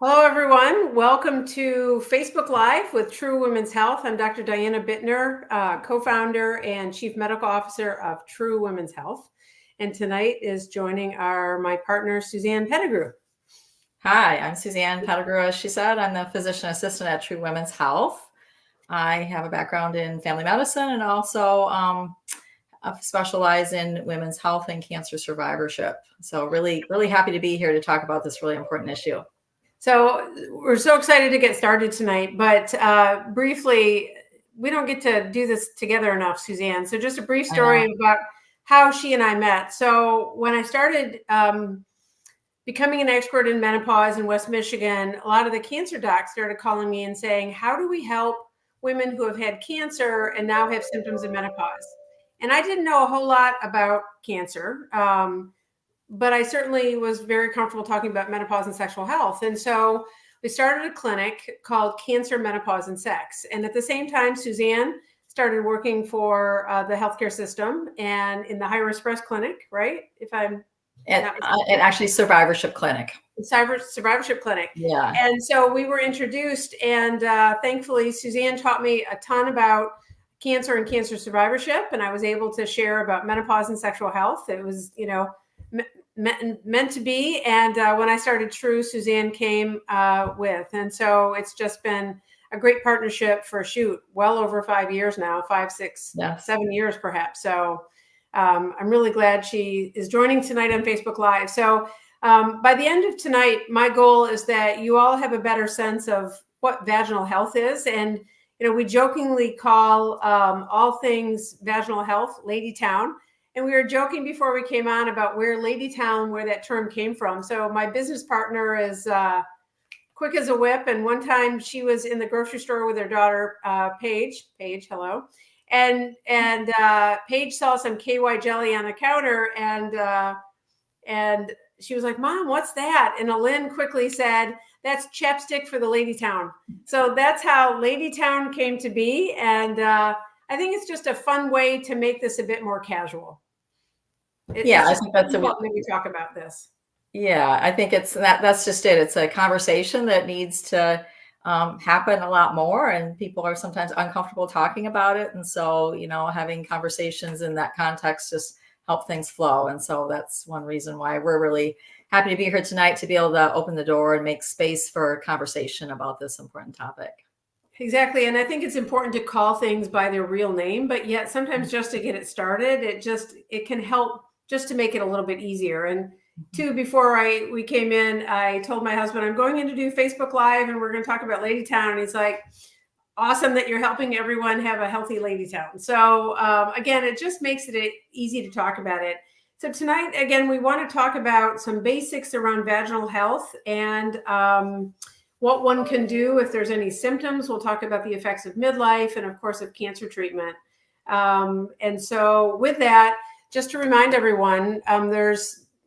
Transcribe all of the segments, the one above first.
Hello, everyone. Welcome to Facebook Live with True Women's Health. I'm Dr. Diana Bitner, co-founder and chief medical officer of True Women's Health. And tonight is joining my partner, Susanne Pettigrew. Hi, I'm Susanne Pettigrew. As she said, I'm the physician assistant at True Women's Health. I have a background in family medicine and also specialize in women's health and cancer survivorship. So really happy to be here to talk about this really important issue. So we're so excited to get started tonight, but briefly, we don't get to do this together enough, Susanne. So just a brief story about how she and I met. So when I started becoming an expert in menopause in West Michigan, a lot of the cancer docs started calling me and saying, how do we help women who have had cancer and now have symptoms of menopause? And I didn't know a whole lot about cancer. But I certainly was very comfortable talking about menopause and sexual health. And so we started a clinic called Cancer, Menopause, and Sex. And at the same time, Susanne started working for the healthcare system and in the high-risk breast clinic, right? And actually survivorship clinic. Survivorship clinic. Yeah. And so we were introduced, and thankfully, Susanne taught me a ton about cancer and cancer survivorship. And I was able to share about menopause and sexual health. It was, meant to be. And when I started True, Susanne came with. And so it's just been a great partnership for well over 5 years now, 5, 6, 7 years perhaps. So I'm really glad she is joining tonight on Facebook Live. So by the end of tonight, my goal is that you all have a better sense of what vaginal health is. And, we jokingly call all things vaginal health Lady Town. And we were joking before we came on about where that term came from. So my business partner is quick as a whip. And one time she was in the grocery store with her daughter, Paige, hello. And Paige saw some KY jelly on the counter and she was like, Mom, what's that? And Alin quickly said, that's chapstick for the Lady Town. So that's how Lady Town came to be. And I think it's just a fun way to make this a bit more casual. I think that's when we talk about this. Yeah, I think that's just it. It's a conversation that needs to happen a lot more, and people are sometimes uncomfortable talking about it. And so, having conversations in that context just help things flow. And so that's one reason why we're really happy to be here tonight, to be able to open the door and make space for conversation about this important topic. Exactly. And I think it's important to call things by their real name, but yet sometimes just to get it started, it can help just to make it a little bit easier. And two, before we came in, I told my husband, I'm going in to do Facebook Live and we're going to talk about Lady Town. And he's like, awesome that you're helping everyone have a healthy Lady Town. So again, it just makes it easy to talk about it. So tonight, again, we want to talk about some basics around vaginal health and what one can do if there's any symptoms. We'll talk about the effects of midlife and, of course, of cancer treatment. And so with that, just to remind everyone,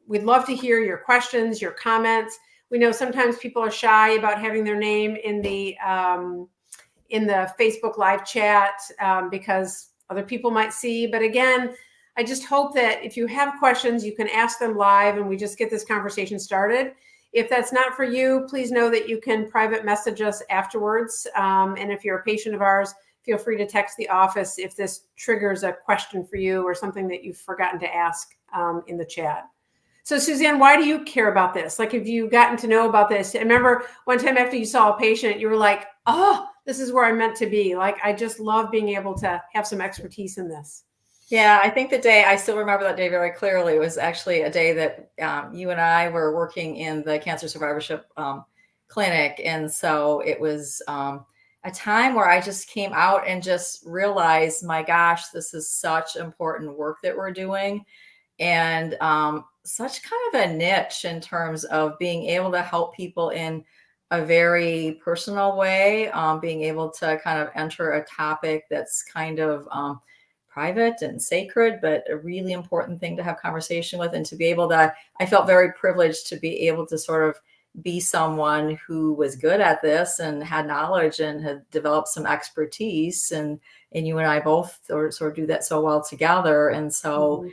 we'd love to hear your questions, your comments. We know sometimes people are shy about having their name in the Facebook Live chat because other people might see. But again, I just hope that if you have questions, you can ask them live and we just get this conversation started. If that's not for you, please know that you can private message us afterwards. And if you're a patient of ours, feel free to text the office if this triggers a question for you or something that you've forgotten to ask in the chat. So Susanne, why do you care about this? Like, have you gotten to know about this? I remember one time after you saw a patient, you were like, oh, this is where I'm meant to be. Like, I just love being able to have some expertise in this. Yeah, I think I still remember that day very clearly. It was actually a day that you and I were working in the cancer survivorship clinic. And so it was a time where I just came out and just realized, my gosh, this is such important work that we're doing. And such kind of a niche in terms of being able to help people in a very personal way, being able to kind of enter a topic that's kind of private and sacred, but a really important thing to have conversation with, and to be able to, I felt very privileged to be able to sort of be someone who was good at this and had knowledge and had developed some expertise, and you and I both sort of do that so well together. And so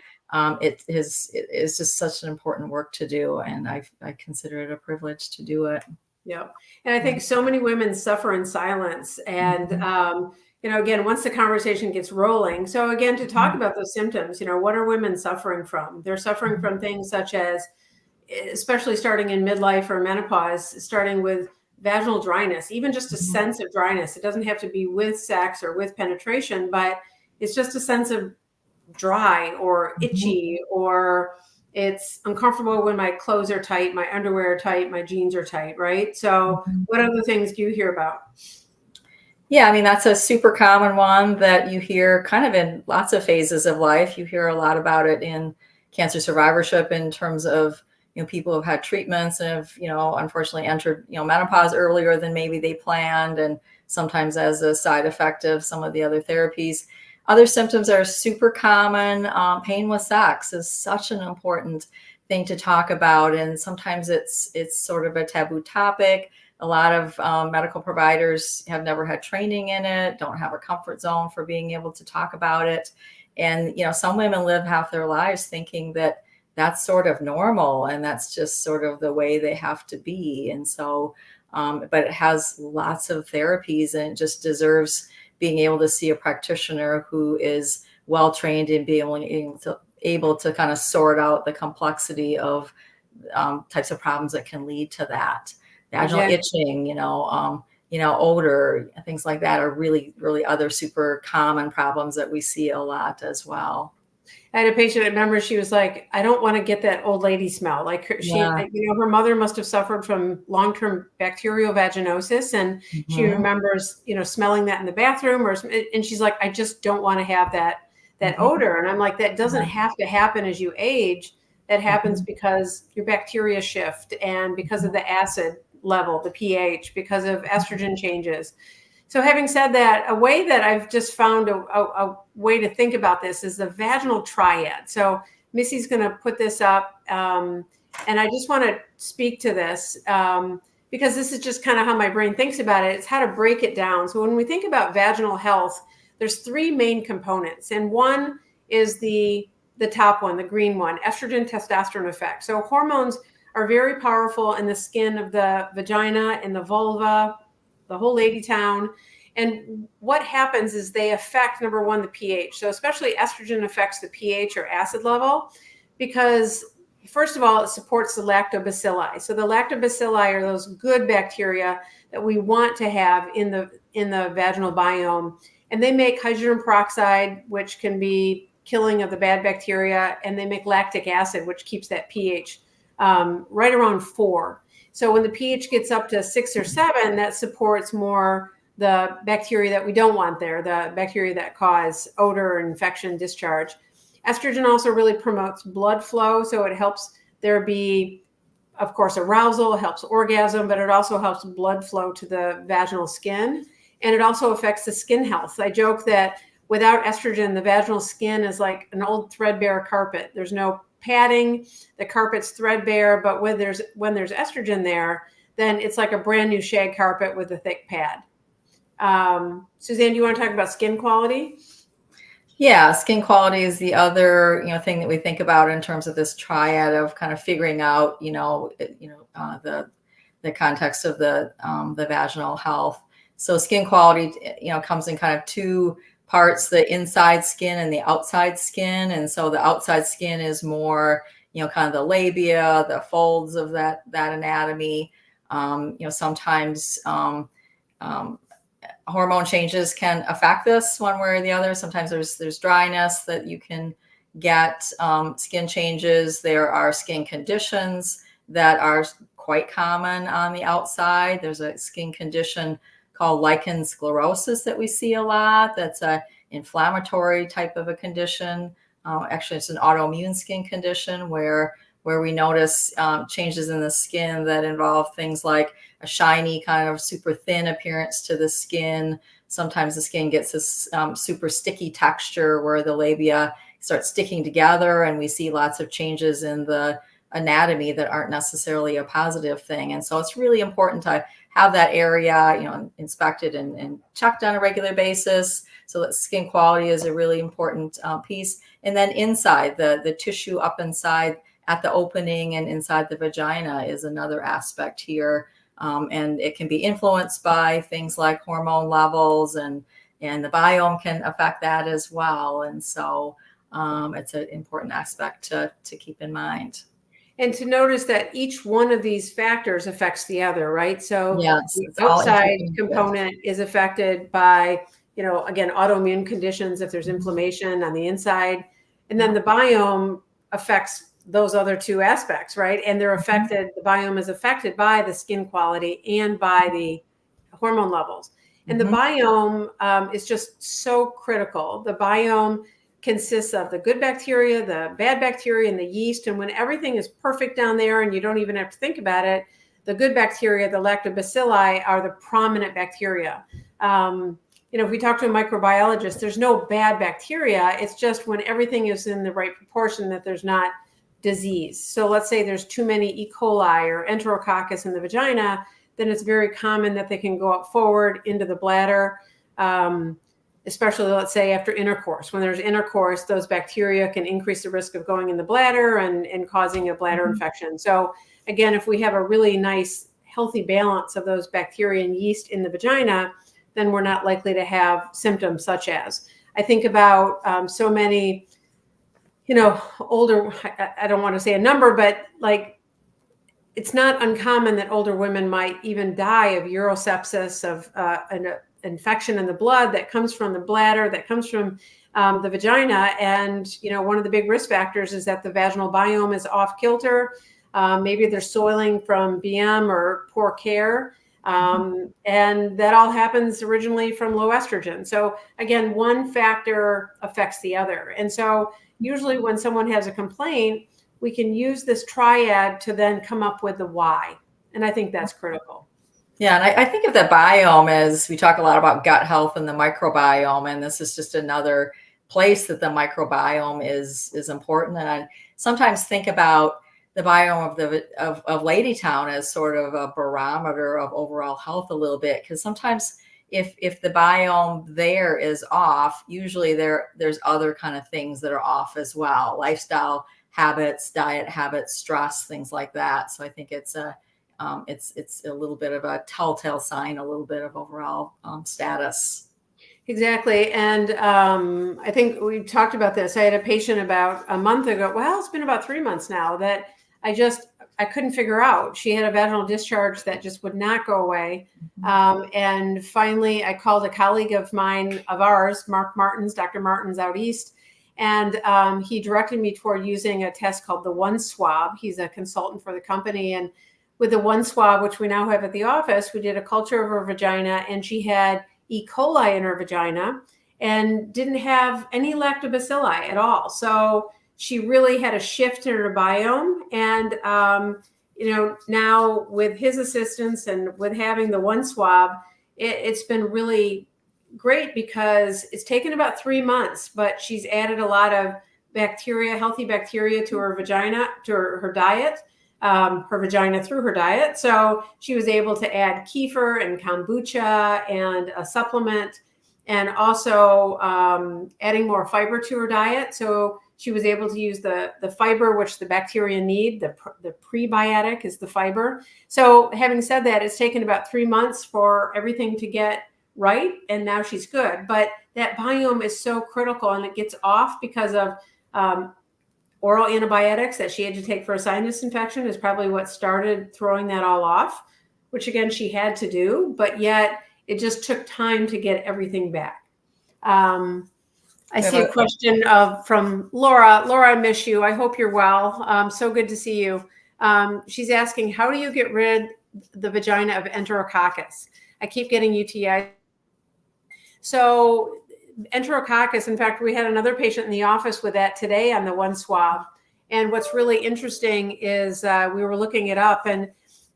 it is just such an important work to do, and I consider it a privilege to do it. Yep. And I think so many women suffer in silence. And, again, once the conversation gets rolling, so again, to talk about those symptoms, what are women suffering from? They're suffering from things such as, especially starting in midlife or menopause, starting with vaginal dryness, even just a sense of dryness. It doesn't have to be with sex or with penetration, but it's just a sense of dry or itchy, or it's uncomfortable when my clothes are tight, my underwear are tight, my jeans are tight, right? So what other things do you hear about? Yeah, I mean, that's a super common one that you hear kind of in lots of phases of life. You hear a lot about it in cancer survivorship in terms of, people who have had treatments and have, unfortunately entered, menopause earlier than maybe they planned, and sometimes as a side effect of some of the other therapies. Other symptoms are super common. Pain with sex is such an important thing to talk about, and sometimes it's sort of a taboo topic. A lot of medical providers have never had training in it, don't have a comfort zone for being able to talk about it. And, some women live half their lives thinking that that's sort of normal and that's just sort of the way they have to be. And so, but it has lots of therapies, and it just deserves being able to see a practitioner who is well trained in being able to kind of sort out the complexity of types of problems that can lead to that. Vaginal itching, odor, things like that are really, really other super common problems that we see a lot as well. I had a patient, I remember, she was like, I don't want to get that old lady smell. Like her mother must have suffered from long-term bacterial vaginosis. And she remembers, smelling that in the bathroom, and she's like, I just don't want to have that odor. And I'm like, that doesn't have to happen as you age. That happens because your bacteria shift, and because of the acid level, the pH, because of estrogen changes. So having said that, a way that I've just found a way to think about this is the vaginal triad. So Missy's going to put this up, and I just want to speak to this because this is just kind of how my brain thinks about it. It's how to break it down. So when we think about vaginal health, there's three main components, and one is the top one, the green one, estrogen testosterone effect. So hormones are very powerful in the skin of the vagina and the vulva, the whole lady town. And what happens is they affect, number one, the pH. So especially estrogen affects the pH or acid level because, first of all, it supports the lactobacilli. So the lactobacilli are those good bacteria that we want to have in the vaginal biome. And they make hydrogen peroxide, which can be killing of the bad bacteria. And they make lactic acid, which keeps that pH right around 4. So when the pH gets up to 6 or 7, that supports more the bacteria that we don't want there, the bacteria that cause odor, infection, discharge. Estrogen also really promotes blood flow. So it helps there be, of course, arousal, helps orgasm, but it also helps blood flow to the vaginal skin. And it also affects the skin health. I joke that without estrogen, the vaginal skin is like an old threadbare carpet. There's no padding, the carpet's threadbare, but when there's estrogen there, then it's like a brand new shag carpet with a thick pad. Susanne, do you want to talk about skin quality? Yeah, skin quality is the other thing that we think about in terms of this triad of kind of figuring out the context of the vaginal health. So skin quality comes in kind of two parts, the inside skin and the outside skin. And so the outside skin is more, kind of the labia, the folds of that anatomy. Sometimes hormone changes can affect this one way or the other. Sometimes there's dryness that you can get, skin changes. There are skin conditions that are quite common on the outside. There's a skin condition called lichen sclerosus that we see a lot. That's a inflammatory type of a condition. Actually, it's an autoimmune skin condition where we notice changes in the skin that involve things like a shiny kind of super thin appearance to the skin. Sometimes the skin gets this super sticky texture where the labia starts sticking together, and we see lots of changes in the anatomy that aren't necessarily a positive thing. And so it's really important to have that area, inspected and checked on a regular basis. So that skin quality is a really important piece. And then inside, the tissue up inside at the opening and inside the vagina is another aspect here. And it can be influenced by things like hormone levels, and the biome can affect that as well. And so it's an important aspect to keep in mind. And to notice that each one of these factors affects the other, right? So Yes, the it's all outside interconnected. component is affected by, again, autoimmune conditions if there's inflammation on the inside. And then the biome affects those other two aspects, right? And they're affected, the biome is affected by the skin quality and by the hormone levels. And the biome is just so critical. The biome consists of the good bacteria, the bad bacteria, and the yeast. And when everything is perfect down there and you don't even have to think about it, the good bacteria, the lactobacilli, are the prominent bacteria. If we talk to a microbiologist, there's no bad bacteria. It's just when everything is in the right proportion that there's not disease. So let's say there's too many E. coli or enterococcus in the vagina, then it's very common that they can go up forward into the bladder. Especially, let's say, after intercourse. When there's intercourse, those bacteria can increase the risk of going in the bladder and causing a bladder infection. So again, if we have a really nice, healthy balance of those bacteria and yeast in the vagina, then we're not likely to have symptoms such as, I think about so many, older, I don't want to say a number, but like, it's not uncommon that older women might even die of urosepsis, of an infection in the blood that comes from the bladder, that comes from the vagina. And, one of the big risk factors is that the vaginal biome is off kilter. Maybe they're soiling from BM or poor care. And that all happens originally from low estrogen. So again, one factor affects the other. And so usually when someone has a complaint, we can use this triad to then come up with the why. And I think that's critical. Yeah, and I think of the biome as, we talk a lot about gut health and the microbiome, and this is just another place that the microbiome is important. And I sometimes think about the biome of Ladytown as sort of a barometer of overall health a little bit, because sometimes if the biome there is off, usually there's other kind of things that are off as well, lifestyle habits, diet habits, stress, things like that. So I think it's a little bit of a telltale sign, a little bit of overall status. Exactly. And I think we talked about this. I had a patient about a month ago. Well, it's been about 3 months now that I couldn't figure out. She had a vaginal discharge that just would not go away. And finally, I called a colleague of ours, Dr. Martins out east. And he directed me toward using a test called the One Swab. He's a consultant for the company. And with the One Swab, which we now have at the office, we did a culture of her vagina, and she had E. coli in her vagina and didn't have any lactobacilli at all. So she really had a shift in her biome. And, now with his assistance and with having the One Swab, it's been really great because it's taken about 3 months, but she's added a lot of bacteria, healthy bacteria to her vagina, to her diet. Her vagina through her diet. So she was able to add kefir and kombucha and a supplement, and also adding more fiber to her diet. So she was able to use the fiber, which the bacteria need. The prebiotic is the fiber. So having said that, it's taken about 3 months for everything to get right. And now she's good. But that biome is so critical, and it gets off because of oral antibiotics that she had to take for a sinus infection is probably what started throwing that all off, which again, she had to do, but yet it just took time to get everything back. I see a question from Laura. Laura, I miss you. I hope you're well. So good to see you. She's asking, how do you get rid the vagina of enterococcus? I keep getting UTIs. So enterococcus, in fact, we had another patient in the office with that today on the One Swab. And what's really interesting is we were looking it up, and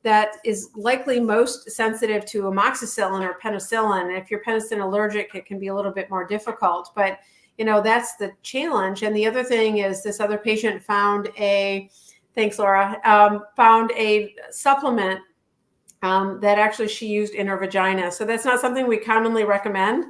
that is likely most sensitive to amoxicillin or penicillin. And if you're penicillin allergic, it can be a little bit more difficult, but that's the challenge. And the other thing is this other patient found thanks, Laura, found a supplement that actually she used in her vagina. So that's not something we commonly recommend.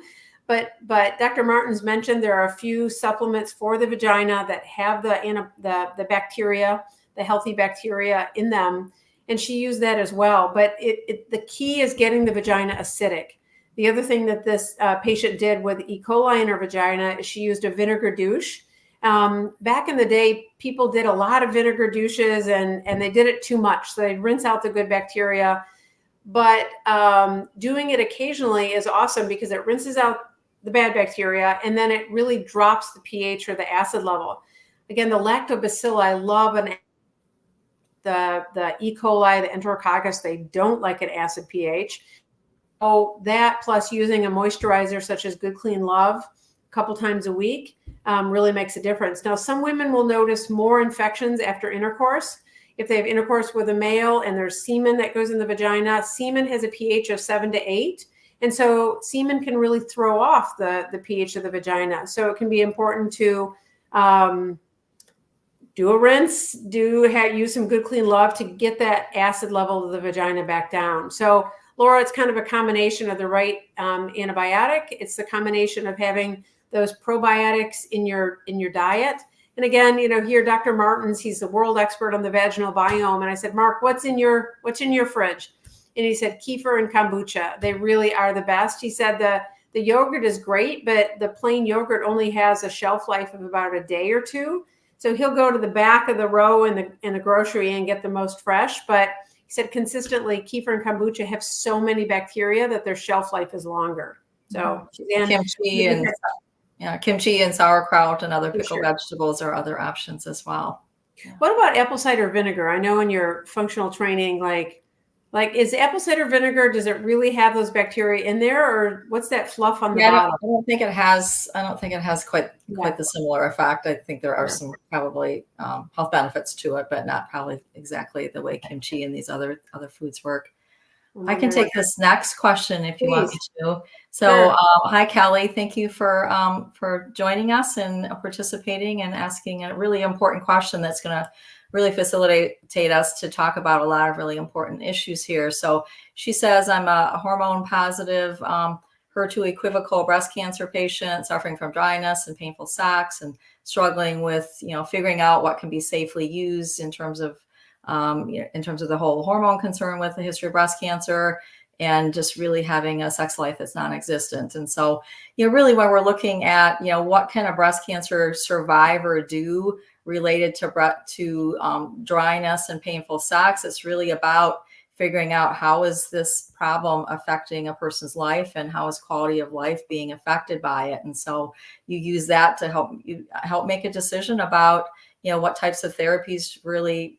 But Dr. Martins mentioned there are a few supplements for the vagina that have the bacteria, the healthy bacteria in them. and she used that as well. But the key is getting the vagina acidic. The other thing that this patient did with E. coli in her vagina is she used a vinegar douche. Back in the day, people did a lot of vinegar douches, and they did it too much. So they'd rinse out the good bacteria. But doing it occasionally is awesome because it rinses out the bad bacteria, and then it really drops the pH or the acid level. Again, the lactobacilli love the E. coli, the enterococcus, they don't like an acid pH. So that plus using a moisturizer such as Good Clean Love a couple times a week really makes a difference. Now, some women will notice more infections after intercourse. If they have intercourse with a male and there's semen that goes in the vagina, semen has a pH of 7 to 8. And so semen can really throw off the pH of the vagina. So it can be important to do a rinse, use some Good Clean Love to get that acid level of the vagina back down. So Laura, it's kind of a combination of the right antibiotic. It's the combination of having those probiotics in your diet. And again, here, Dr. Martins, he's the world expert on the vaginal biome. And I said, Mark, what's in your fridge? And he said, kefir and kombucha. They really are the best. He said the yogurt is great, but the plain yogurt only has a shelf life of about a day or two. So he'll go to the back of the row in the grocery and get the most fresh. But he said consistently, kefir and kombucha have so many bacteria that their shelf life is longer. So kimchi and sauerkraut and other pickled vegetables are other options as well. Yeah. What about apple cider vinegar? I know in your functional training, like is apple cider vinegar, does it really have those bacteria in there, or what's that fluff on the bottom? I don't think it has quite the similar effect. I think there are some probably health benefits to it, but not probably exactly the way kimchi and these other foods work. I can take this next question if you want me to. So, hi, Kelly. Thank you for joining us and participating and asking a really important question that's going to really facilitate us to talk about a lot of really important issues here. So she says, I'm a hormone positive, HER2 equivocal breast cancer patient suffering from dryness and painful sacs and struggling with, figuring out what can be safely used in terms of the whole hormone concern with the history of breast cancer and just really having a sex life that's non-existent. And so, really when we're looking at, what can a breast cancer survivor do related to dryness and painful sacs, it's really about figuring out how is this problem affecting a person's life and how is quality of life being affected by it. And so you use that to help make a decision about what types of therapies really,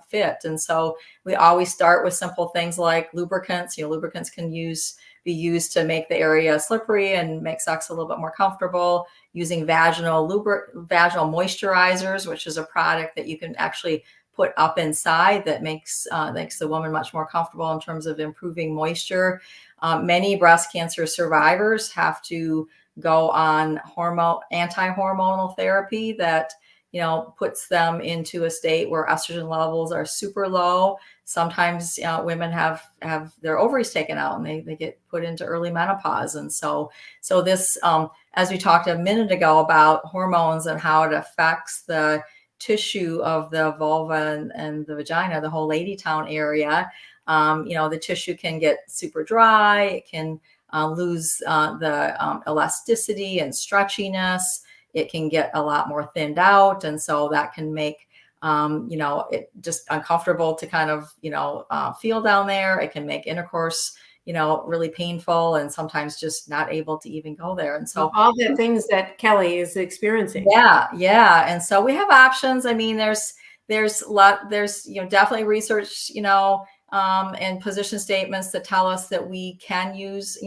fit. And so we always start with simple things like lubricants. Lubricants can be used to make the area slippery and make sex a little bit more comfortable. Using vaginal moisturizers, which is a product that you can actually put up inside that makes the woman much more comfortable in terms of improving moisture. Many breast cancer survivors have to go on anti-hormonal therapy that puts them into a state where estrogen levels are super low. Sometimes women have their ovaries taken out and they get put into early menopause. And so this, as we talked a minute ago about hormones and how it affects the tissue of the vulva and the vagina, the whole lady town area, the tissue can get super dry. It can lose the elasticity and stretchiness. It can get a lot more thinned out. And so that can make, it just uncomfortable to kind of, feel down there. It can make intercourse, really painful and sometimes just not able to even go there. And so all the things that Kelly is experiencing. Yeah. And so we have options. I mean, there's definitely research, and position statements that tell us that we can use,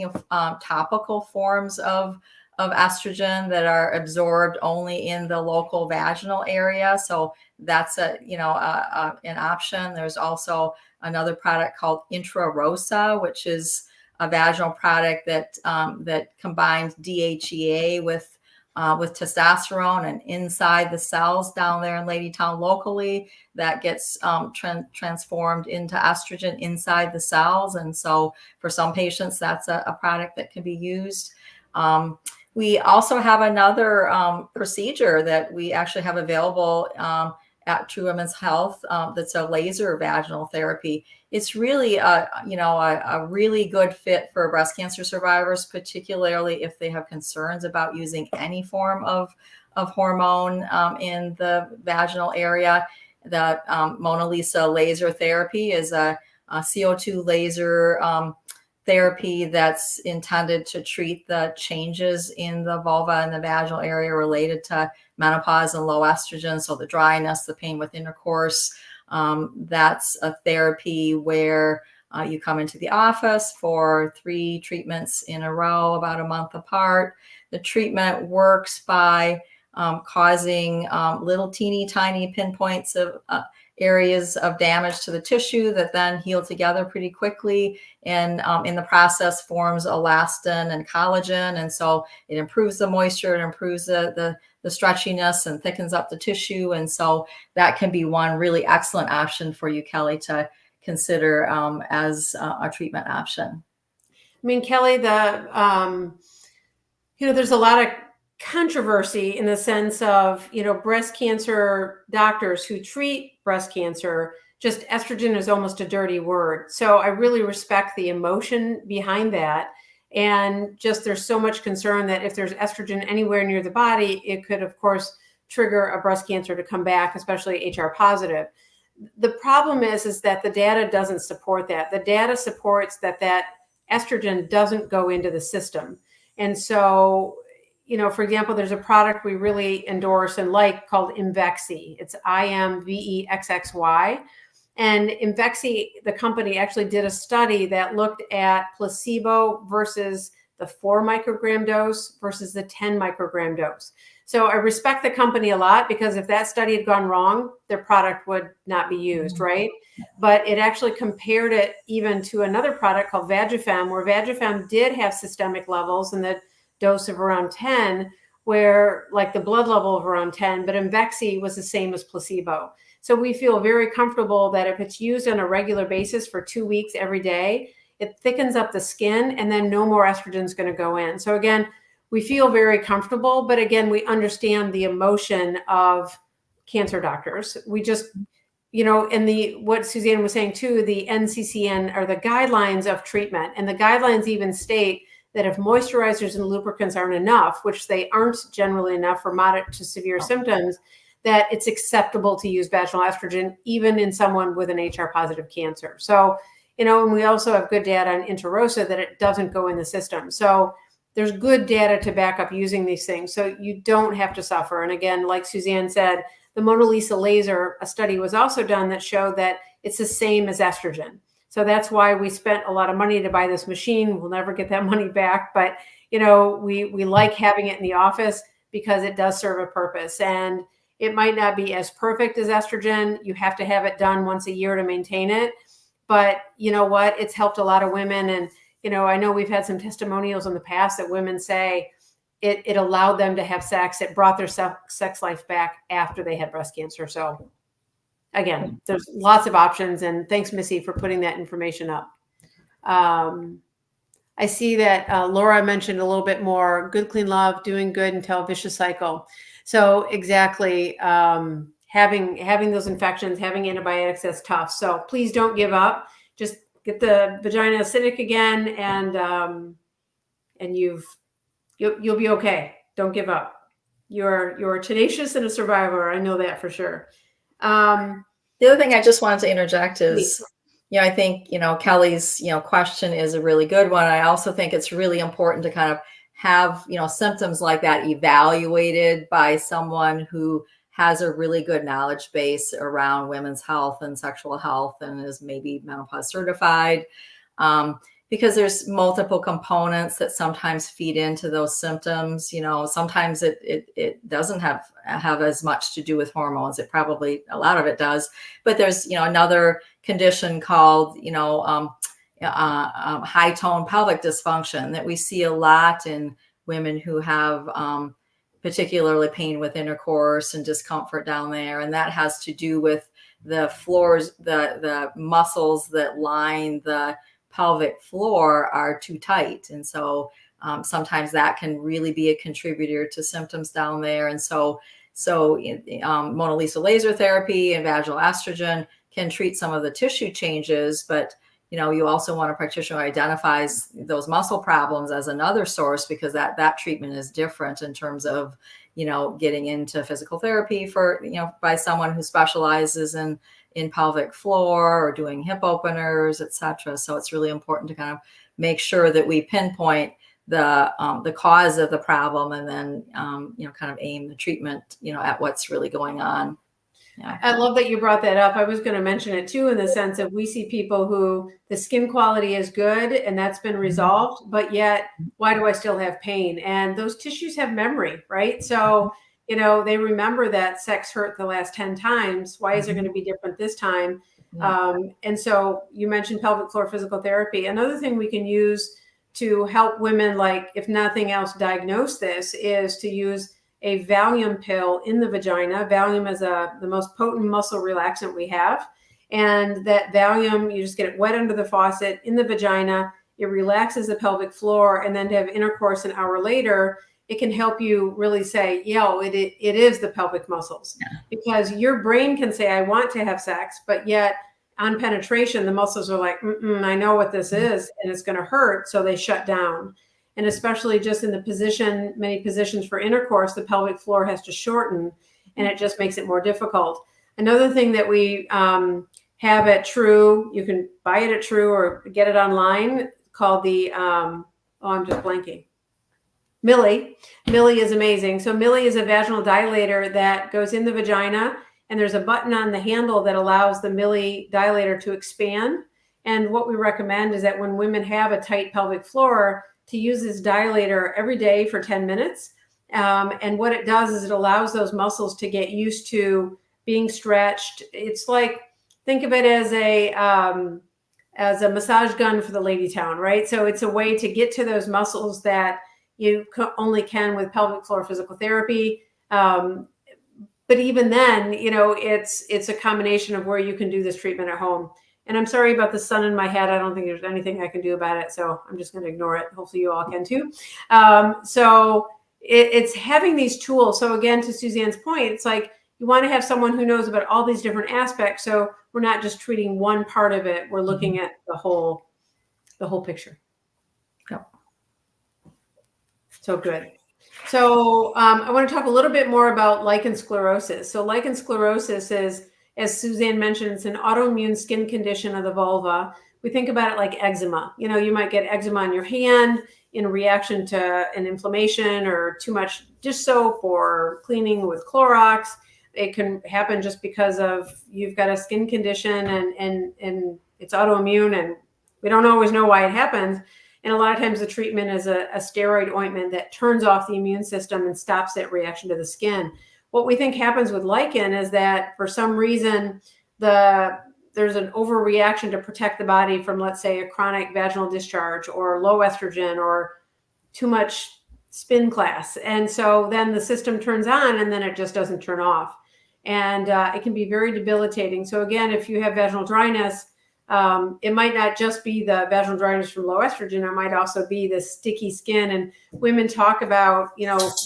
topical forms of estrogen that are absorbed only in the local vaginal area. So that's an option. There's also another product called Intrarosa, which is a vaginal product that combines DHEA with testosterone, and inside the cells down there in Ladytown locally, that gets transformed into estrogen inside the cells. And so for some patients, that's a product that can be used. We also have another procedure that we actually have available at True Women's Health. That's a laser vaginal therapy. It's really a really good fit for breast cancer survivors, particularly if they have concerns about using any form of hormone in the vaginal area. The Mona Lisa laser therapy is a CO2 laser therapy that's intended to treat the changes in the vulva and the vaginal area related to menopause and low estrogen. So the dryness, the pain with intercourse, that's a therapy where you come into the office for 3 treatments in a row, about a month apart. The treatment works by causing little teeny tiny pinpoints of areas of damage to the tissue that then heal together pretty quickly, and in the process forms elastin and collagen, and so it improves the moisture, it improves the stretchiness and thickens up the tissue. And so that can be one really excellent option for you, Kelly, to consider as a treatment option. I mean, Kelly, there's a lot of controversy in the sense of, breast cancer doctors who treat breast cancer, just estrogen is almost a dirty word. So I really respect the emotion behind that. And just there's so much concern that if there's estrogen anywhere near the body, it could, of course, trigger a breast cancer to come back, especially HR positive. The problem is that the data doesn't support that. The data supports that estrogen doesn't go into the system. And so, for example, there's a product we really endorse and like called Imvexxy. It's IMVEXXY. And Imvexxy, the company, actually did a study that looked at placebo versus the 4 microgram dose versus the 10 microgram dose. So I respect the company a lot, because if that study had gone wrong, their product would not be used, right? But it actually compared it even to another product called Vagifem, where Vagifem did have systemic levels in the dose of around 10, where like the blood level of around 10, but Imvexxy was the same as placebo. So we feel very comfortable that if it's used on a regular basis for 2 weeks every day, it thickens up the skin, and then no more estrogen is going to go in. So again, we feel very comfortable, but again, we understand the emotion of cancer doctors. We just, and what Susanne was saying too, the NCCN are the guidelines of treatment, and the guidelines even state that if moisturizers and lubricants aren't enough, which they aren't generally enough for moderate to severe symptoms, that it's acceptable to use vaginal estrogen, even in someone with an HR positive cancer. So, and we also have good data on interosa that it doesn't go in the system. So there's good data to back up using these things. So you don't have to suffer. And again, like Susanne said, the Mona Lisa laser, a study was also done that showed that it's the same as estrogen. So that's why we spent a lot of money to buy this machine. We'll never get that money back, but we like having it in the office because it does serve a purpose. And it might not be as perfect as estrogen. You have to have it done once a year to maintain it. But you know what? It's helped a lot of women. And, I know we've had some testimonials in the past that women say it allowed them to have sex. It brought their sex life back after they had breast cancer. So again, there's lots of options. And thanks, Missy, for putting that information up. I see that Laura mentioned a little bit more good, clean love, doing good until vicious cycle. So exactly, having those infections, having antibiotics, that's tough. So please don't give up. Just get the vagina acidic again, and you'll be okay. Don't give up. You're tenacious and a survivor. I know that for sure. The other thing I just wanted to interject is, I think, Kelly's, question is a really good one. I also think it's really important to kind of have, symptoms like that evaluated by someone who has a really good knowledge base around women's health and sexual health and is maybe menopause certified. Because there's multiple components that sometimes feed into those symptoms. Sometimes it doesn't have as much to do with hormones. It probably, a lot of it does, but there's, another condition called, high tone pelvic dysfunction that we see a lot in women who have particularly pain with intercourse and discomfort down there. And that has to do with the floors, the muscles that line the pelvic floor are too tight. And so sometimes that can really be a contributor to symptoms down there. And so, So Mona Lisa laser therapy and vaginal estrogen can treat some of the tissue changes, but you also want a practitioner who identifies those muscle problems as another source, because that treatment is different in terms of, getting into physical therapy for, by someone who specializes in pelvic floor or doing hip openers, etc. So it's really important to kind of make sure that we pinpoint the cause of the problem, and then, kind of aim the treatment, at what's really going on. Yeah. I love that you brought that up. I was going to mention it too, in the sense of we see people who the skin quality is good and that's been resolved, but yet why do I still have pain? And those tissues have memory, right? So, they remember that sex hurt the last 10 times. Why is it going to be different this time? Yeah. And so you mentioned pelvic floor physical therapy. Another thing we can use to help women, like if nothing else, diagnose this, is to use a Valium pill in the vagina. Valium is the most potent muscle relaxant we have. And that Valium, you just get it wet under the faucet in the vagina. It relaxes the pelvic floor. And then to have intercourse an hour later, it can help you really say, it is the pelvic muscles. Yeah. Because your brain can say, I want to have sex, but yet on penetration, the muscles are like, I know what this is, and it's going to hurt. So they shut down. And especially just in many positions for intercourse, the pelvic floor has to shorten, and it just makes it more difficult. Another thing that we have at True, you can buy it at True or get it online, called the, I'm just blanking. Millie. Millie is amazing. So Millie is a vaginal dilator that goes in the vagina, and there's a button on the handle that allows the Millie dilator to expand. And what we recommend is that when women have a tight pelvic floor, to use this dilator every day for 10 minutes. And what it does is it allows those muscles to get used to being stretched. It's like, think of it as a massage gun for the lady town, right? So it's a way to get to those muscles that you only can with pelvic floor physical therapy. But even then, it's a combination of where you can do this treatment at home. And I'm sorry about the sun in my head. I don't think there's anything I can do about it. So I'm just going to ignore it. Hopefully you all can too. So it's having these tools. So again, to Suzanne's point, it's like you want to have someone who knows about all these different aspects. So we're not just treating one part of it. We're looking at the whole picture. Yep. So good. So I want to talk a little bit more about lichen sclerosus. So lichen sclerosus is, as Suzanne mentioned, it's an autoimmune skin condition of the vulva. We think about it like eczema. You might get eczema on your hand in reaction to an inflammation or too much dish soap or cleaning with Clorox. It can happen just because of you've got a skin condition and it's autoimmune, and we don't always know why it happens. And a lot of times the treatment is a steroid ointment that turns off the immune system and stops that reaction to the skin. What we think happens with lichen is that for some reason, there's an overreaction to protect the body from, let's say, a chronic vaginal discharge or low estrogen or too much spin class. And so then the system turns on and then it just doesn't turn off. And it can be very debilitating. So again, if you have vaginal dryness, it might not just be the vaginal dryness from low estrogen. It might also be the sticky skin. And women talk about,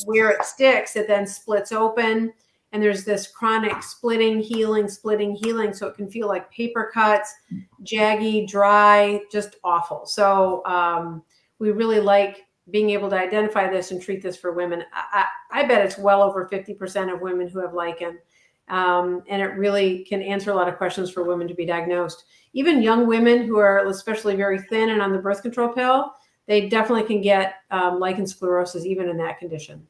where it sticks, it then splits open. And there's this chronic splitting, healing. So it can feel like paper cuts, jaggy, dry, just awful. So we really like being able to identify this and treat this for women. I bet it's well over 50% of women who have lichen. And it really can answer a lot of questions for women to be diagnosed. Even young women who are especially very thin and on the birth control pill, they definitely can get lichen sclerosus even in that condition.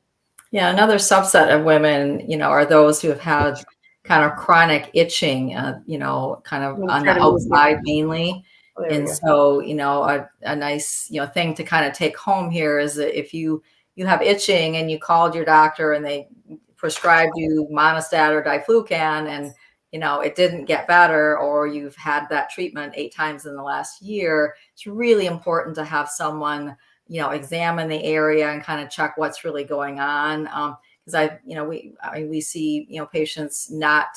Yeah, another subset of women, are those who have had kind of chronic itching, kind of on the outside mainly. And so, a nice, thing to kind of take home here is that if you have itching and you called your doctor and they prescribed you Monistat or Diflucan and, it didn't get better, or you've had that treatment 8 times in the last year, it's really important to have someone, examine the area and kind of check what's really going on. Because we see, patients not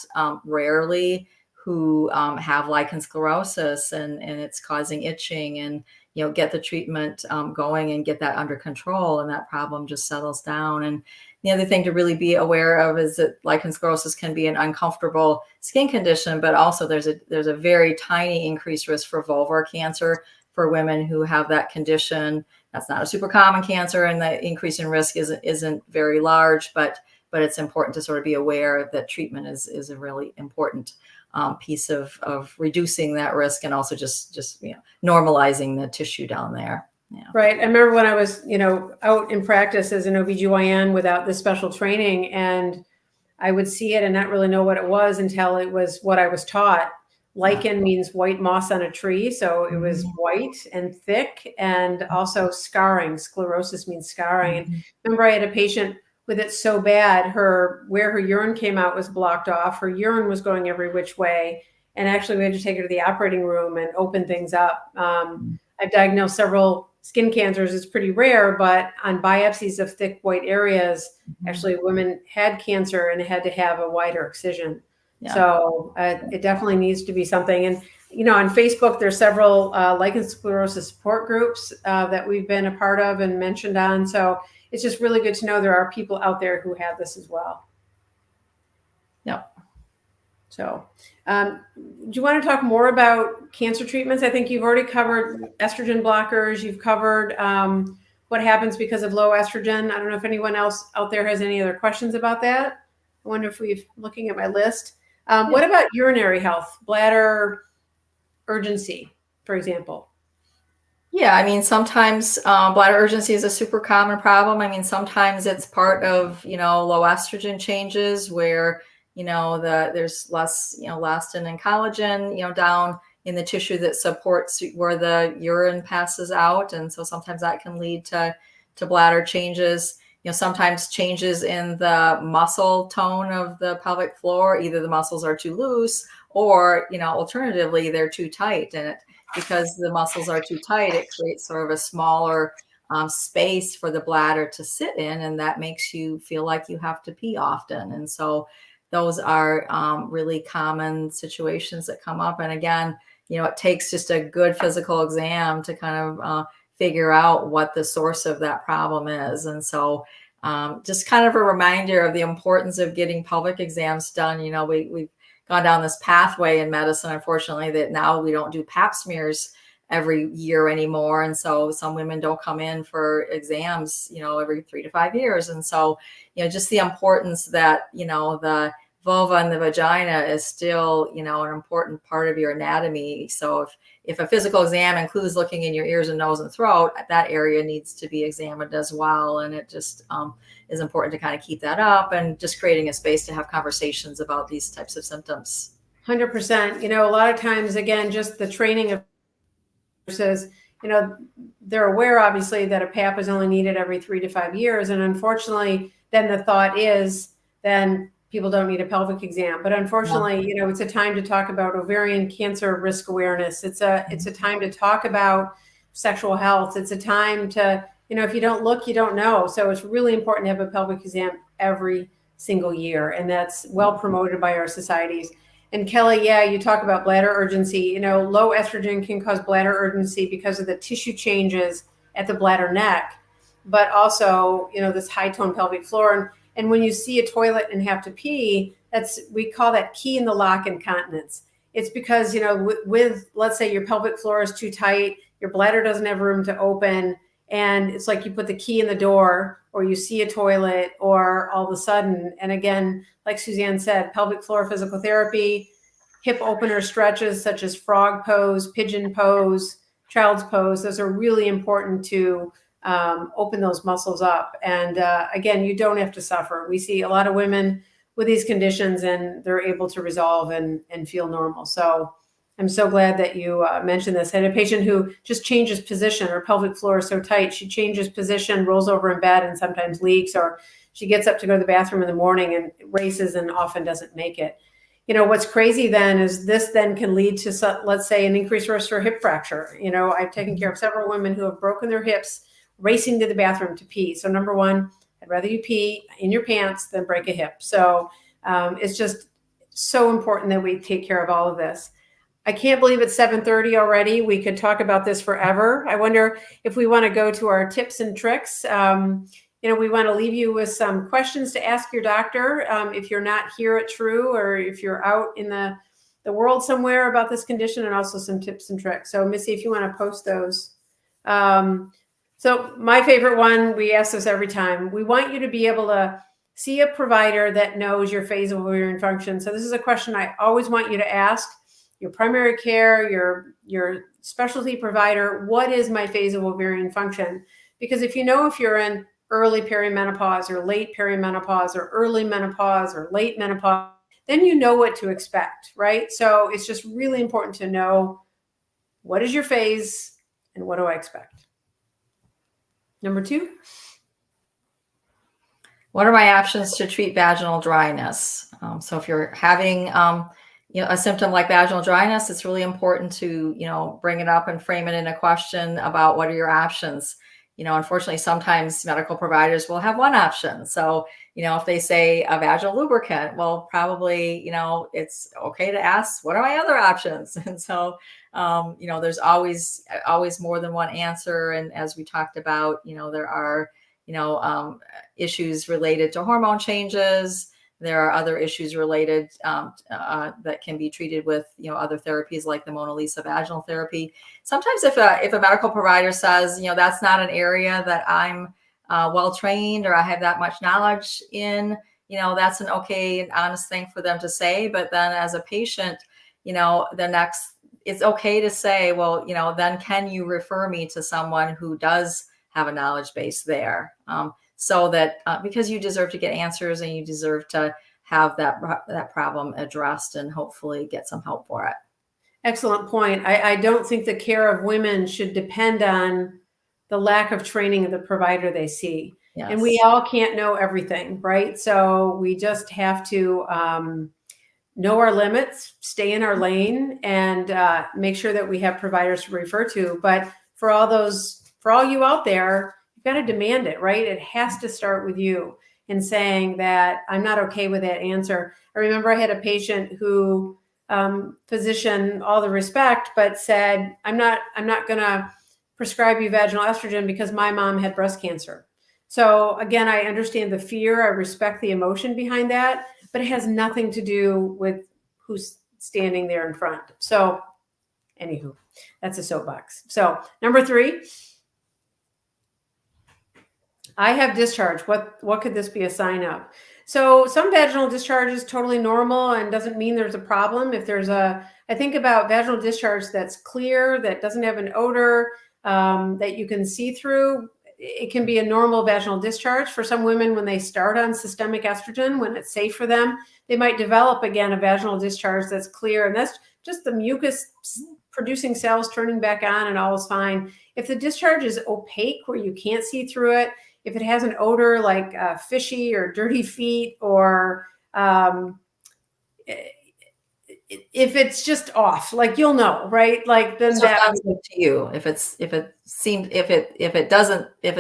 rarely who have lichen sclerosus and it's causing itching, and, get the treatment going and get that under control, and that problem just settles down. And, the other thing to really be aware of is that lichen sclerosus can be an uncomfortable skin condition, but also there's a very tiny increased risk for vulvar cancer for women who have that condition. That's not a super common cancer, and the increase in risk isn't very large, but it's important to sort of be aware that treatment is a really important piece of reducing that risk, and also just normalizing the tissue down there. Yeah. Right. I remember when I was, out in practice as an OBGYN without this special training, and I would see it and not really know what it was until it was what I was taught. Lichen means white moss on a tree. So it was white and thick, and also scarring. Sclerosis means scarring. And remember, I had a patient with it so bad, where her urine came out was blocked off. Her urine was going every which way. And actually we had to take her to the operating room and open things up. I've diagnosed several skin cancers. It's pretty rare, but on biopsies of thick white areas, actually women had cancer and had to have a wider excision. Yeah. So it definitely needs to be something. And, on Facebook, there's several lichen sclerosis support groups that we've been a part of and mentioned on. So it's just really good to know there are people out there who have this as well. Yep. So do you want to talk more about cancer treatments? I think you've already covered estrogen blockers. You've covered what happens because of low estrogen. I don't know if anyone else out there has any other questions about that. I wonder if looking at my list. What about urinary health, bladder urgency, for example? Yeah, I mean, sometimes bladder urgency is a super common problem. I mean, sometimes it's part of, low estrogen changes where, there's less, elastin and collagen, down in the tissue that supports where the urine passes out. And so sometimes that can lead to bladder changes. Sometimes changes in the muscle tone of the pelvic floor, either the muscles are too loose or, alternatively, they're too tight. And because the muscles are too tight, it creates sort of a smaller space for the bladder to sit in. And that makes you feel like you have to pee often. And so those are really common situations that come up. And again, it takes just a good physical exam to kind of figure out what the source of that problem is. And so just kind of a reminder of the importance of getting pelvic exams done. We've gone down this pathway in medicine, unfortunately, that now we don't do pap smears every year anymore. And so some women don't come in for exams, every 3 to 5 years. And so, just the importance that, the vulva and the vagina is still, an important part of your anatomy. So if a physical exam includes looking in your ears and nose and throat, that area needs to be examined as well. And it just is important to kind of keep that up and just creating a space to have conversations about these types of symptoms. 100%. A lot of times, again, just the training of says, they're aware, obviously, that a PAP is only needed every 3 to 5 years. And unfortunately, then the thought is, then people don't need a pelvic exam. But unfortunately, it's a time to talk about ovarian cancer risk awareness. It's a time to talk about sexual health. It's a time to, if you don't look, you don't know. So it's really important to have a pelvic exam every single year. And that's well promoted by our societies. And Kelly, you talk about bladder urgency. Low estrogen can cause bladder urgency because of the tissue changes at the bladder neck, but also, this high tone pelvic floor. And when you see a toilet and have to pee, we call that key in the lock incontinence. It's because, with let's say your pelvic floor is too tight, your bladder doesn't have room to open. And it's like you put the key in the door, or you see a toilet, or all of a sudden, and again, like Susanne said, pelvic floor physical therapy, hip opener stretches such as frog pose, pigeon pose, child's pose. Those are really important to open those muscles up. And again, you don't have to suffer. We see a lot of women with these conditions and they're able to resolve and feel normal. So I'm so glad that you mentioned this. I had a patient who just changes position. Her pelvic floor is so tight. She changes position, rolls over in bed, and sometimes leaks, or she gets up to go to the bathroom in the morning and races and often doesn't make it. What's crazy then is this then can lead to, let's say, an increased risk for hip fracture. I've taken care of several women who have broken their hips racing to the bathroom to pee. So number one, I'd rather you pee in your pants than break a hip. So it's just so important that we take care of all of this. I can't believe it's 7:30 already. We could talk about this forever. I wonder if we want to go to our tips and tricks. we want to leave you with some questions to ask your doctor if you're not here at True, or if you're out in the world somewhere about this condition, and also some tips and tricks. So Missy, if you want to post those. So my favorite one, we ask this every time. We want you to be able to see a provider that knows your phase of ovarian function. So this is a question I always want you to ask your primary care, your specialty provider. What is my phase of ovarian function? Because if you're in early perimenopause or late perimenopause or early menopause or late menopause, then you know what to expect, right? So it's just really important to know, what is your phase and what do I expect? Number 2. What are my options to treat vaginal dryness? So if you're having a symptom like vaginal dryness, it's really important to bring it up and frame it in a question about what are your options. Unfortunately, sometimes medical providers will have one option. So, if they say a vaginal lubricant, well, probably, it's okay to ask, what are my other options? And so, there's always more than one answer. And as we talked about, there are, issues related to hormone changes. There are other issues related that can be treated with, other therapies like the Mona Lisa vaginal therapy. Sometimes if a medical provider says, that's not an area that I'm well trained or I have that much knowledge in, that's an okay and honest thing for them to say. But then as a patient, it's okay to say, well, then can you refer me to someone who does have a knowledge base there? So that because you deserve to get answers and you deserve to have that problem addressed and hopefully get some help for it. Excellent point. I don't think the care of women should depend on the lack of training of the provider they see. Yes. And we all can't know everything, right? So we just have to know our limits, stay in our lane, and make sure that we have providers to refer to. But for all you out there, got to demand it, right? It has to start with you in saying that I'm not okay with that answer. I remember I had a patient who, physician, all the respect, but said, I'm not going to prescribe you vaginal estrogen because my mom had breast cancer. So again, I understand the fear. I respect the emotion behind that, but it has nothing to do with who's standing there in front. So anywho, that's a soapbox. So number 3, I have discharge. What could this be a sign of? So some vaginal discharge is totally normal and doesn't mean there's a problem. If there's I think about vaginal discharge that's clear, that doesn't have an odor, that you can see through, it can be a normal vaginal discharge. For some women, when they start on systemic estrogen, when it's safe for them, they might develop again a vaginal discharge that's clear. And that's just the mucus producing cells turning back on and all is fine. If the discharge is opaque where you can't see through it, if it has an odor like fishy or dirty feet, or if it's just off, like you'll know, right? Like then that's to you. If it's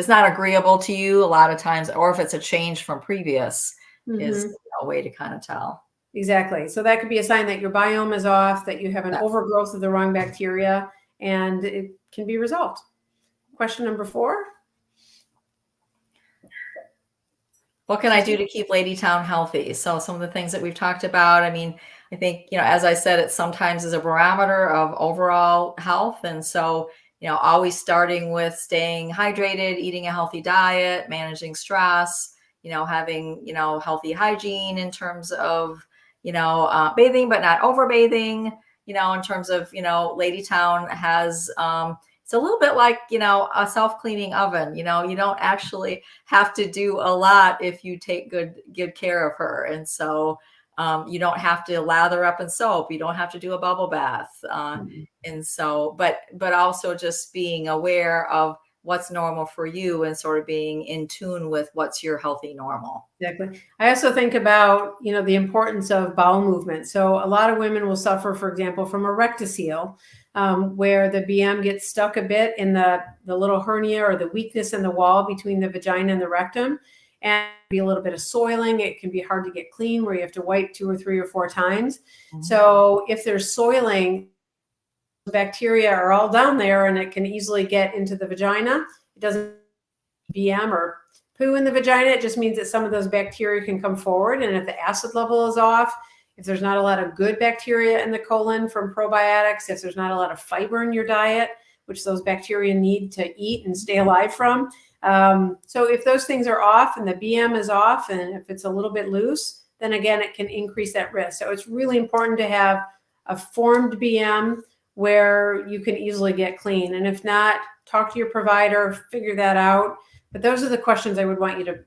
not agreeable to you a lot of times, or if it's a change from previous, is a way to kind of tell. Exactly. So that could be a sign that your biome is off, that you have an overgrowth of the wrong bacteria, and it can be resolved. Question number 4. What can I do to keep Lady Town healthy? So some of the things that we've talked about, I mean, I think, as I said, it sometimes is a barometer of overall health. And so, always starting with staying hydrated, eating a healthy diet, managing stress, having, healthy hygiene in terms of, bathing, but not overbathing, in terms of, Lady Town has, it's a little bit like, a self-cleaning oven. You don't actually have to do a lot if you take good care of her. And so you don't have to lather up in soap. You don't have to do a bubble bath. And so, but also just being aware of what's normal for you and sort of being in tune with what's your healthy normal. Exactly. I also think about, the importance of bowel movement. So a lot of women will suffer, for example, from a rectocele, where the BM gets stuck a bit in the little hernia or the weakness in the wall between the vagina and the rectum, and be a little bit of soiling. It can be hard to get clean, where you have to wipe 2 or 3 or 4 times. So if there's soiling, bacteria are all down there and it can easily get into the vagina. It doesn't BM or poo in the vagina, it just means that some of those bacteria can come forward. And if the acid level is off, if there's not a lot of good bacteria in the colon from probiotics, if there's not a lot of fiber in your diet, which those bacteria need to eat and stay alive from. So if those things are off and the BM is off, and if it's a little bit loose, then again, it can increase that risk. So it's really important to have a formed BM where you can easily get clean. And if not, talk to your provider, figure that out. But those are the questions I would want you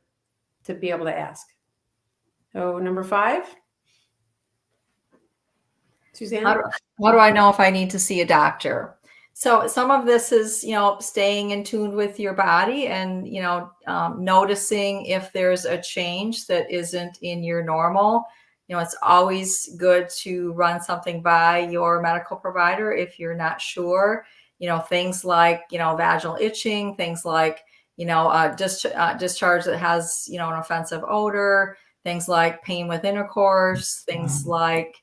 to be able to ask. So number 5. Susanne? How do I know if I need to see a doctor? So some of this is, staying in tune with your body and, noticing if there's a change that isn't in your normal. It's always good to run something by your medical provider if you're not sure. Things like, vaginal itching, things like, discharge that has, an offensive odor, things like pain with intercourse, things like,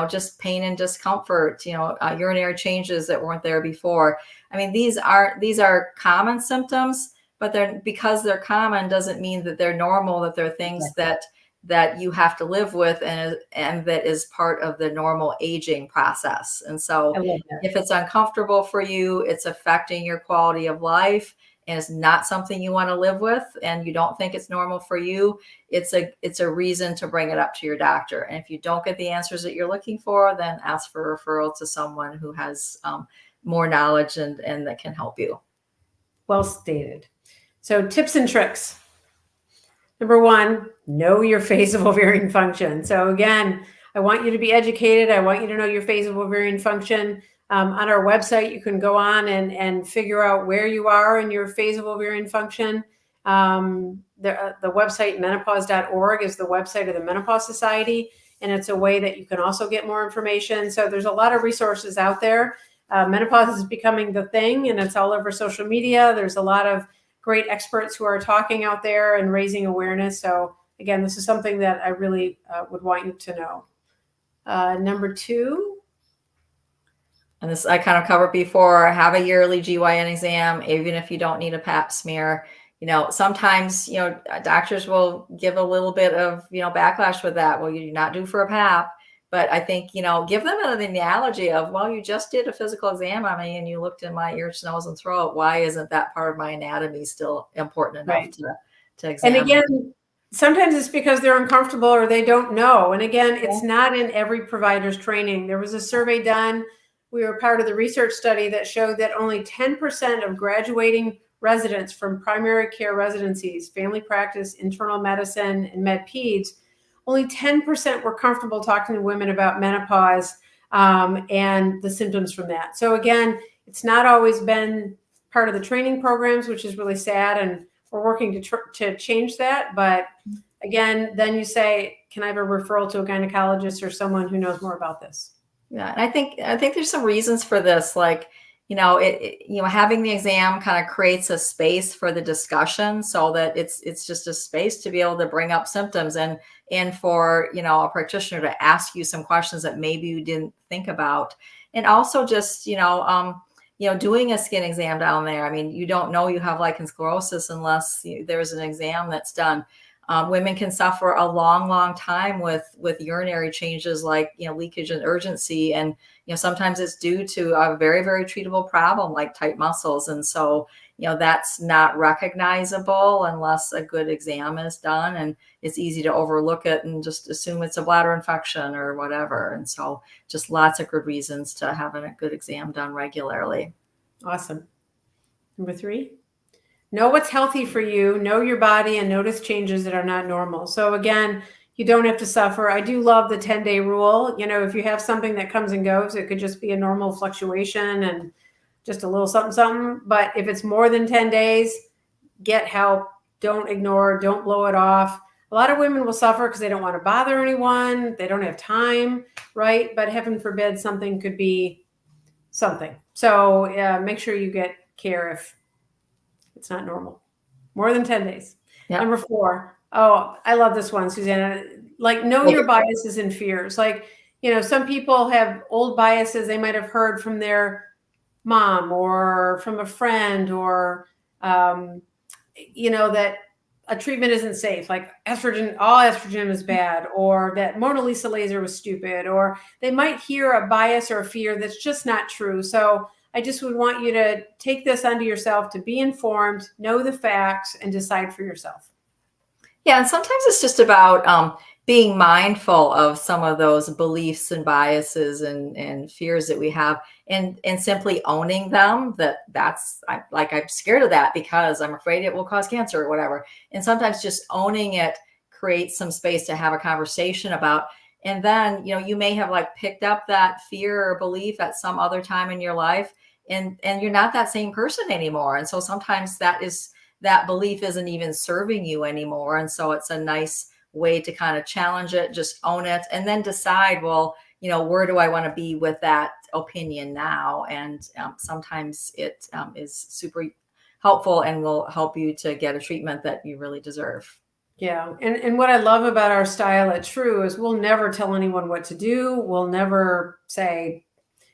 just pain and discomfort, urinary changes that weren't there before. I mean, these are common symptoms, but because they're common doesn't mean that they're normal, that they're things that you have to live with and that is part of the normal aging process. And so if it's uncomfortable for you, it's affecting your quality of life, and it's not something you want to live with, and you don't think it's normal for you, it's a reason to bring it up to your doctor. And if you don't get the answers that you're looking for, then ask for a referral to someone who has more knowledge and that can help you. Well stated. So tips and tricks. Number 1, know your phase of ovarian function. So again, I want you to be educated. I want you to know your phase of ovarian function. On our website, you can go on and figure out where you are in your phase of ovarian function. The website menopause.org is the website of the Menopause Society, and it's a way that you can also get more information. So there's a lot of resources out there. Menopause is becoming the thing, and it's all over social media. There's a lot of great experts who are talking out there and raising awareness. So again, this is something that I really would want you to know. Number 2. And this I kind of covered before, have a yearly GYN exam, even if you don't need a pap smear. Sometimes, doctors will give a little bit of, backlash with that. Well, you're not due for a pap. But I think, give them an analogy of, well, you just did a physical exam on me and you looked in my ears, nose, and throat. Why isn't that part of my anatomy still important enough to examine? And again, sometimes it's because they're uncomfortable or they don't know. And again, it's not in every provider's training. There was a survey done. We were part of the research study that showed that only 10% of graduating residents from primary care residencies, family practice, internal medicine, and med peds, only 10% were comfortable talking to women about menopause and the symptoms from that. So again, it's not always been part of the training programs, which is really sad, and we're working to change that. But again, then you say, can I have a referral to a gynecologist or someone who knows more about this? Yeah, and I think there's some reasons for this. Like, having the exam kind of creates a space for the discussion, so that it's just a space to be able to bring up symptoms and for a practitioner to ask you some questions that maybe you didn't think about, and also just doing a skin exam down there. I mean, you don't know you have lichen sclerosus unless there's an exam that's done. Women can suffer a long time with urinary changes like, leakage and urgency. And, sometimes it's due to a very, very treatable problem like tight muscles. And so, that's not recognizable unless a good exam is done, and it's easy to overlook it and just assume it's a bladder infection or whatever. And so just lots of good reasons to have a good exam done regularly. Awesome. Number 3. Know what's healthy for you, know your body, and notice changes that are not normal. So again, you don't have to suffer. I do love the 10-day rule. If you have something that comes and goes, it could just be a normal fluctuation and just a little something. But if it's more than 10 days, get help. Don't ignore, don't blow it off. A lot of women will suffer because they don't want to bother anyone. They don't have time, right? But heaven forbid, something could be something. So make sure you get care if it's not normal. More than 10 days. Yep. Number 4. Oh, I love this one, Susanne. Like, know your biases and fears. Like, some people have old biases they might have heard from their mom or from a friend or, that a treatment isn't safe, like estrogen, all estrogen is bad, or that Mona Lisa laser was stupid, or they might hear a bias or a fear that's just not true. So I just would want you to take this unto yourself, to be informed, know the facts, and decide for yourself. Yeah, and sometimes it's just about being mindful of some of those beliefs and biases and fears that we have, and simply owning them. I'm scared of that because I'm afraid it will cause cancer or whatever. And sometimes just owning it creates some space to have a conversation about. And then, you may have like picked up that fear or belief at some other time in your life, and you're not that same person anymore. And so sometimes that belief isn't even serving you anymore. And so it's a nice way to kind of challenge it, just own it, and then decide, well, where do I want to be with that opinion now? And sometimes it is super helpful and will help you to get a treatment that you really deserve. Yeah. And what I love about our style at True is we'll never tell anyone what to do. We'll never say,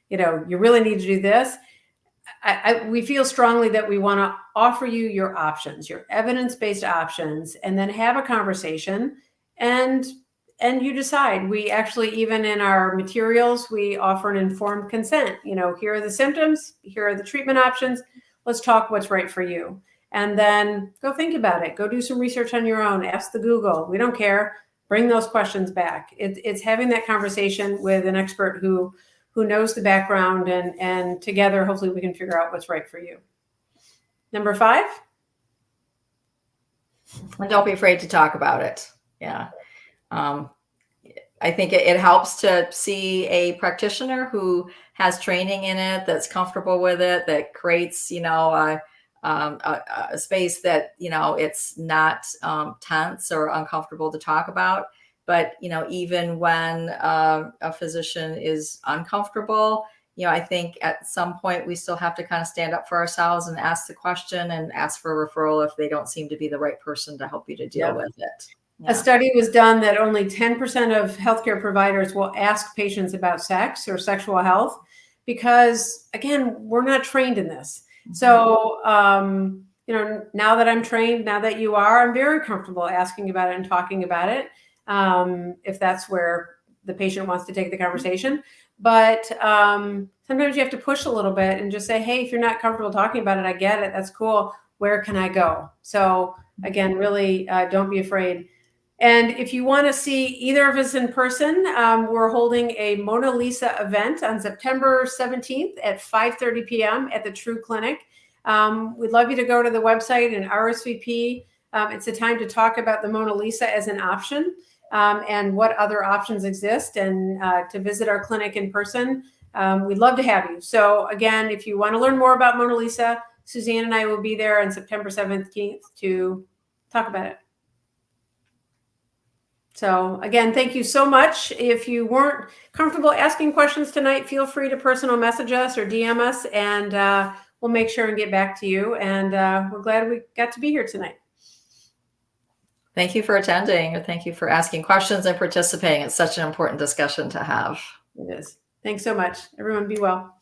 you really need to do this. We feel strongly that we want to offer you your options, your evidence-based options, and then have a conversation and you decide. We actually, even in our materials, we offer an informed consent. Here are the symptoms, here are the treatment options. Let's talk what's right for you. And then go think about it. Go do some research on your own. Ask the Google. We don't care. Bring those questions back. It's having that conversation with an expert who knows the background, and together, hopefully we can figure out what's right for you. Number 5. And don't be afraid to talk about it. Yeah. I think it helps to see a practitioner who has training in it, that's comfortable with it, that creates, a space that, it's not tense or uncomfortable to talk about. But, even when a physician is uncomfortable, I think at some point we still have to kind of stand up for ourselves and ask the question and ask for a referral if they don't seem to be the right person to help you to deal with it. Yeah. A study was done that only 10% of healthcare providers will ask patients about sex or sexual health because, again, we're not trained in this. Mm-hmm. So, now that I'm trained, now that you are, I'm very comfortable asking about it and talking about it. If that's where the patient wants to take the conversation. But sometimes you have to push a little bit and just say, hey, if you're not comfortable talking about it, I get it. That's cool. Where can I go? So again, really don't be afraid. And if you want to see either of us in person, we're holding a Mona Lisa event on September 17th at 5:30 p.m. at the True Clinic. We'd love you to go to the website and RSVP. It's a time to talk about the Mona Lisa as an option. And what other options exist, and to visit our clinic in person. We'd love to have you. So again, if you want to learn more about Mona Lisa, Susanne and I will be there on September 17th to talk about it. So again, thank you so much. If you weren't comfortable asking questions tonight, feel free to personal message us or DM us, and we'll make sure and get back to you. And we're glad we got to be here tonight. Thank you for attending, and thank you for asking questions and participating. It's such an important discussion to have. It is. Thanks so much. Everyone be well.